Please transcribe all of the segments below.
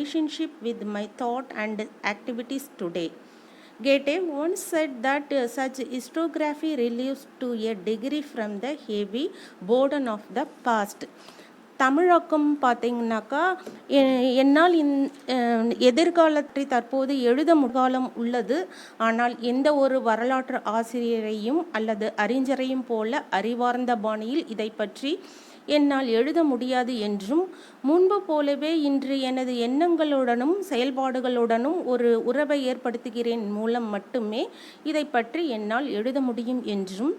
relationship with my thought and activities today. Goethe once said that such historiography relieves to a degree from the heavy burden of the past. தமிழாக்கம் பார்த்தீங்கன்னாக்கா என்னால் எதிர்காலத்தை தற்போது எழுத முகாலம் உள்ளது. ஆனால் எந்த ஒரு வரலாற்று ஆசிரியரையும் அல்லது அறிஞரையும் போல அறிவார்ந்த பாணியில் இதை பற்றி என்னால் எழுத முடியாது என்றும், முன்பு போலவே இன்று எனது எண்ணங்களுடனும் செயல்பாடுகளுடனும் ஒரு உறவை ஏற்படுத்துகிறேன் மூலம் மட்டுமே இதை பற்றி என்னால் எழுத முடியும் என்றும்,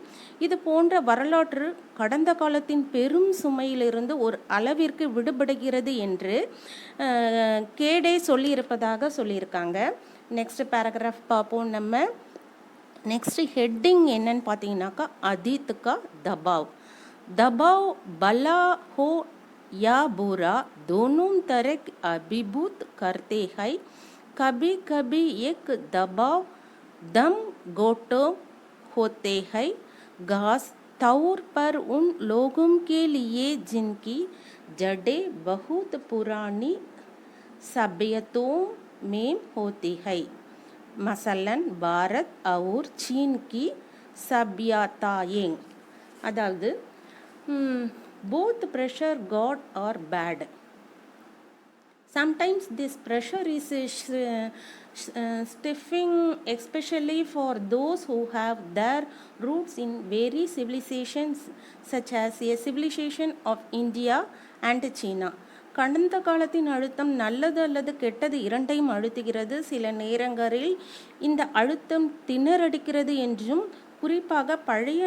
இது போன்ற வரலாற்று கடந்த காலத்தின் பெரும் சுமையிலிருந்து ஒரு அளவிற்கு விடுபடுகிறது என்று கேடே சொல்லியிருப்பதாக சொல்லியிருக்காங்க. நெக்ஸ்ட் பேராகிராஃப் பார்ப்போம். நம்ம நெக்ஸ்ட் ஹெட்டிங் என்னன்னு பார்த்தீங்கன்னாக்கா அதித் கா தபாவ். दबाव भला हो या बुरा दोनों तरह अभिभूत करते हैं. कभी कभी एक दबाव दम घोटो होते हैं. खास तौर पर उन लोगों के लिए जिनकी जड़ें बहुत पुरानी सभ्यताओं में होती है. मसलन भारत और चीन की सभ्यताएं. अदावद both pressure good or bad. Sometimes this pressure is stifling, especially for those who have their roots in various civilizations such as a civilization of India and China. கடந்த காலத்தின் அழுத்தம் நல்லது அல்லது கெட்டது இரண்டையும் அழுத்துகிறது. சில நேரங்களில் இந்த அழுத்தம் திணறடிக்கிறது என்றும், குறிப்பாக பழைய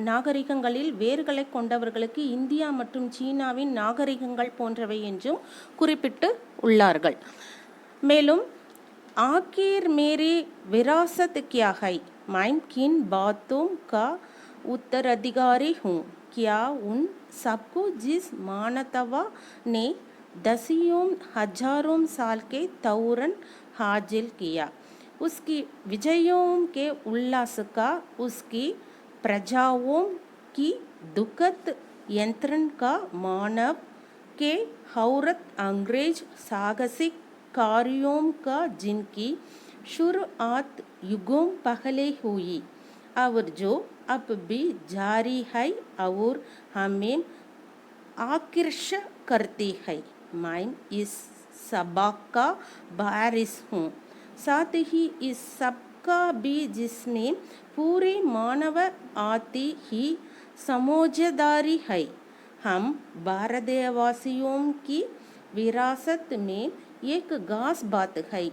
நாகரிகங்களில் வேர்களை கொண்டவர்களுக்கு இந்தியா மற்றும் சீனாவின் நாகரிகங்கள் போன்றவை என்றும் குறிப்பிட்டு உள்ளார்கள். மேலும் ஆகிர் மேரி விராசத் கியா ஹை, मैं किन बातों का उत्तराधिकारी हूँ, क्या उन सबको जिस मानवता ने दसियों हजारों साल के दौरान हासिल किया, उसकी विजयों के उल्लास का, उसकी प्रजाओं की दुखद यंत्रण का, मानव के औरत अंग्रेज साहसिक कार्यों का जिनकी शुरुआत युगों पहले हुई और जो अब भी जारी है और हमें आकर्षित करती है. मैं इस सबक का वारिस हूँ, साथ ही इस सबका भी जिसमें पूरे मानव आती ही समझदारी है. हम भारतवासियों की विरासत में एक खास बात है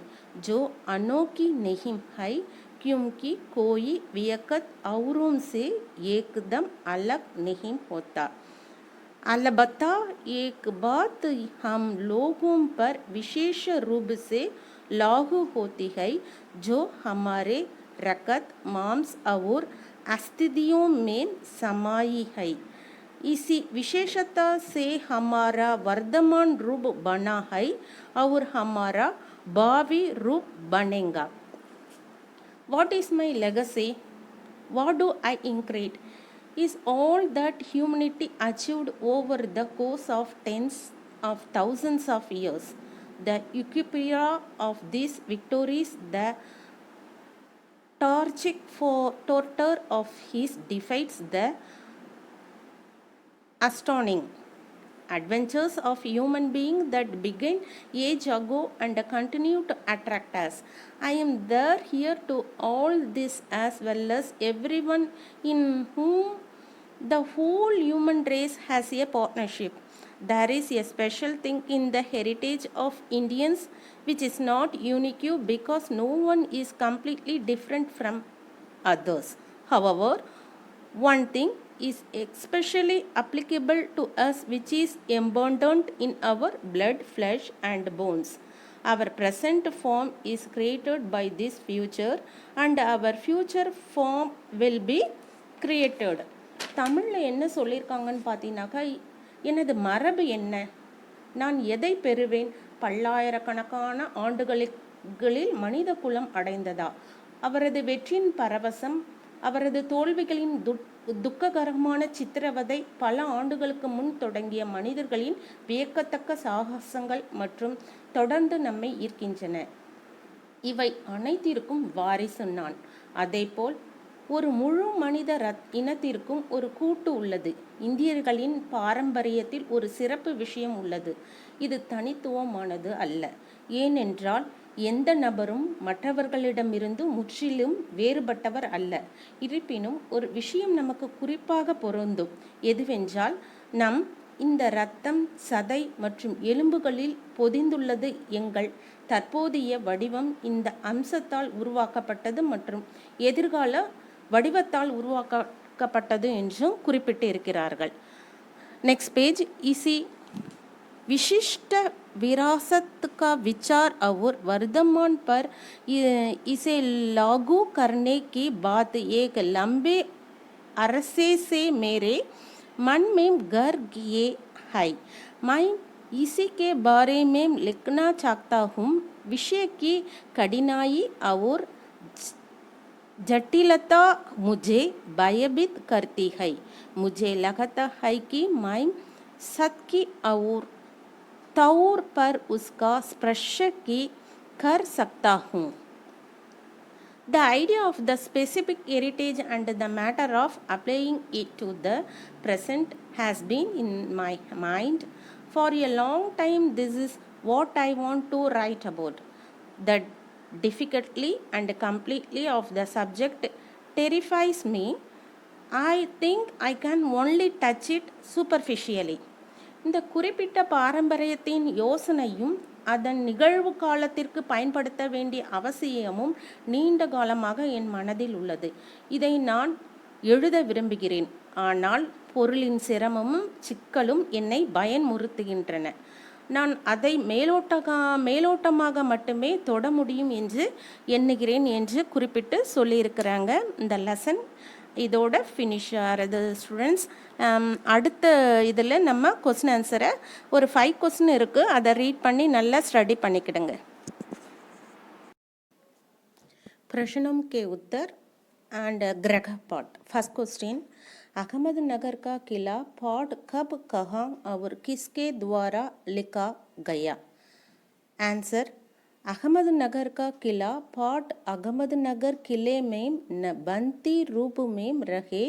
जो अनोखी नहीं है, क्योंकि कोई व्यक्ति औरों से एकदम अलग नहीं होता. अलबत्ता एक बात हम लोगों पर विशेष रूप से लागू होती है जो हमारे रक्त मांस और अस्थियों में समाई है. इसी विशेषता से हमारा वर्तमान रूप बना है और हमारा भावी रूप बनेगा. What is my legacy? What do I inherit? Is all that humanity achieved over the course of tens of thousands of years. The euphoria of these victories, the tragic torture of his defeats, the astounding adventures of human beings that began age ago and continue to attract us. I am there here to all this as well as everyone in whom the whole human race has a partnership. There is a special thing in the heritage of Indians which is not unique because no one is completely different from others. However, one thing is especially applicable to us which is embodied in our blood, flesh and bones. Our present form is created by this future and our future form will be created. தமிழில் என்ன சொல்லியிருக்காங்கன்னு பார்த்தீங்கன்னாக்கா, எனது மரபு என்ன, நான் எதை பெறுவேன், பல்லாயிரக்கணக்கான ஆண்டுகளில் மனித குலம் அடைந்ததா, அவரது வெற்றியின் பரவசம், அவரது தோல்விகளின் துக்ககரமான சித்திரவதை பல ஆண்டுகளுக்கு முன் தொடங்கிய மனிதர்களின் வியக்கத்தக்க சாகசங்கள் மற்றும் தொடர்ந்து நம்மை ஈர்க்கின்றன. இவை அனைத்திற்கும் வாரிசு நான். அதேபோல் ஒரு முழு மனித இனத்திற்கும் ஒரு கூட்டு உள்ளது. இந்தியர்களின் பாரம்பரியத்தில் ஒரு சிறப்பு விஷயம் உள்ளது. இது தனித்துவமானது அல்ல. ஏனென்றால் எந்த நபரும் மற்றவர்களிடமிருந்து முற்றிலும் வேறுபட்டவர் அல்ல. இருப்பினும் ஒரு விஷயம் நமக்கு குறிப்பாக பொருந்தும். எதுவென்றால் நம் இந்த இரத்தம், சதை மற்றும் எலும்புகளில் பொதிந்துள்ளது. எங்கள் தற்போதைய வடிவம் இந்த அம்சத்தால் உருவாக்கப்பட்டது மற்றும் எதிர்கால வடிவத்தால் உருவாக்கப்பட்டது என்றும் குறிப்பிட்டு இருக்கிறார்கள். Next page. इसी विशिष्ट विरासत का विचार और वर्तमान पर इसे लागू करने की बात एक लंबे अरसे से मेरे मन में घर किए है। मैं इसी के बारे में लिखना चाहता हूँ। विषय की कठिनाई और जटिलता मुझे भयभीत करती है। मुझे लगता है कि मैं सत्य और तौर पर उसका स्पर्श की कर सकता हूँ। The idea of the specific heritage and the matter of applying it to the present has been in my mind for a long time. This is what I want to write about. The difficulty and completely of the subject terrifies me. I think I can only touch it superficially. இந்த குறிப்பிட்ட பாரம்பரியத்தின் யோசனையும் அதன் நிகழ்வு காலத்திற்கு பயன்படுத்த வேண்டிய அவசியமும் நீண்ட காலமாக என் மனதில் உள்ளது. இதை நான் எழுத விரும்புகிறேன். ஆனால் பொருளின் சிரமமும் சிக்கலும் என்னை பயமுறுத்துகின்றன. நான் அதை மேலோட்டமாக மட்டுமே தொட முடியும் என்று எண்ணுகிறேன் என்று குறிப்பிட்டு சொல்லியிருக்கிறாங்க. இந்த லெசன் இதோட ஃபினிஷ் ஆகிறது ஸ்டூடெண்ட்ஸ். அடுத்த இதில் நம்ம கொஸ்டின் ஆன்சரை ஒரு 5 கொஸ்டின் இருக்குது, அதை ரீட் பண்ணி நல்லா ஸ்டடி பண்ணிக்கிடுங்க. प्रश्नों के उत्तर एंड ग्रह पाठ। फर्स्ट क्वेश्चन, अहमदनगर का किला पाठ कब, कहाँ और किसके द्वारा लिखा गया? आंसर, अहमदनगर का किला पाठ अहमदनगर किले में बनती रूप में रहे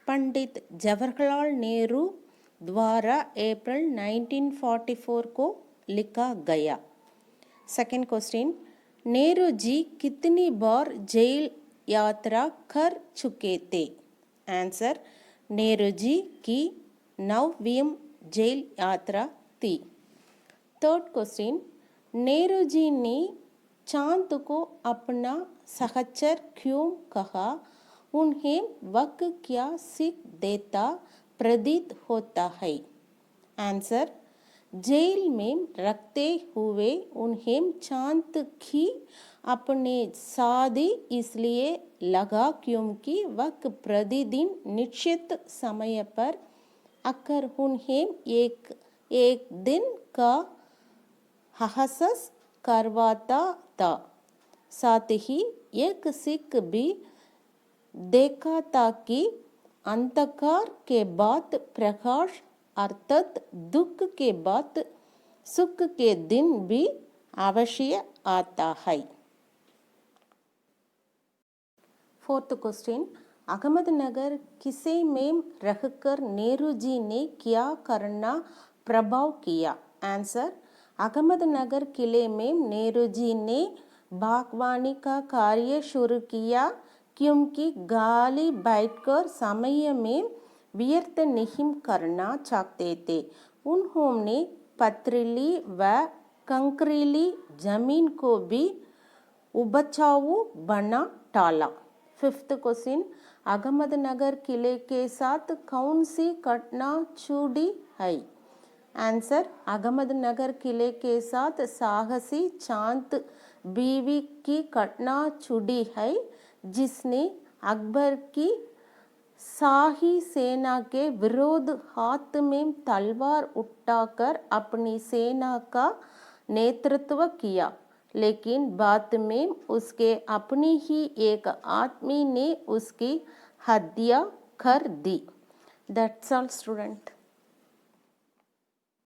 पंडित जवाहरलाल नेहरू द्वारा अप्रैल 1944 को लिखा गया। सेकंड क्वेश्चन, नेहरू जी कितनी बार जेल यात्रा कर चुके थे? आंसर, नेहरू जी की 9वीं जेल यात्रा थी। थर्ड क्वेश्चन, नेहरू जी ने चांद को अपना सहचर क्यों कहा? उन्हें वह क्या सीख देता प्रतीत होता है? आंसर, जेल में रखते हुए उन्हें चांद की अपने साथी इसलिए लगा क्योंकि वह प्रतिदिन निश्चित समय पर आकर उन्हें एक दिन का एहसास करवाता था। साथ ही एक सीख भी देखा था कि अंधकार के बाद प्रकाश अर्थात दुख के बाद सुख के दिन भी अवश्य आता है। फोर्थ क्वेश्चन, अहमदनगर किसे में रहकर नेहरू जी ने क्या करना प्रभाव किया? आंसर, अहमदनगर किले में नेहरू जी ने बागवानी का कार्य शुरू किया क्योंकि गाली बैठकर समय में व्यर्थ नहीं करना चाहते थे। उन्होंने पथरीली व कंकरीली जमीन को भी उपजाऊ बना डाला। फिफ्थ क्वेश्चन, अहमदनगर किले के साथ कौन सी घटना जुड़ी है? आंसर, अहमदनगर किले के साथ साहसी चांद बीवी की घटना जुड़ी है जिसने अकबर की शाही सेना के विरोध हाथ में तलवार उठाकर अपनी सेना का नेतृत्व किया, लेकिन बाद में उसके अपनी ही एक आदमी ने उसकी Hadya, Kar, Di. That's all, student.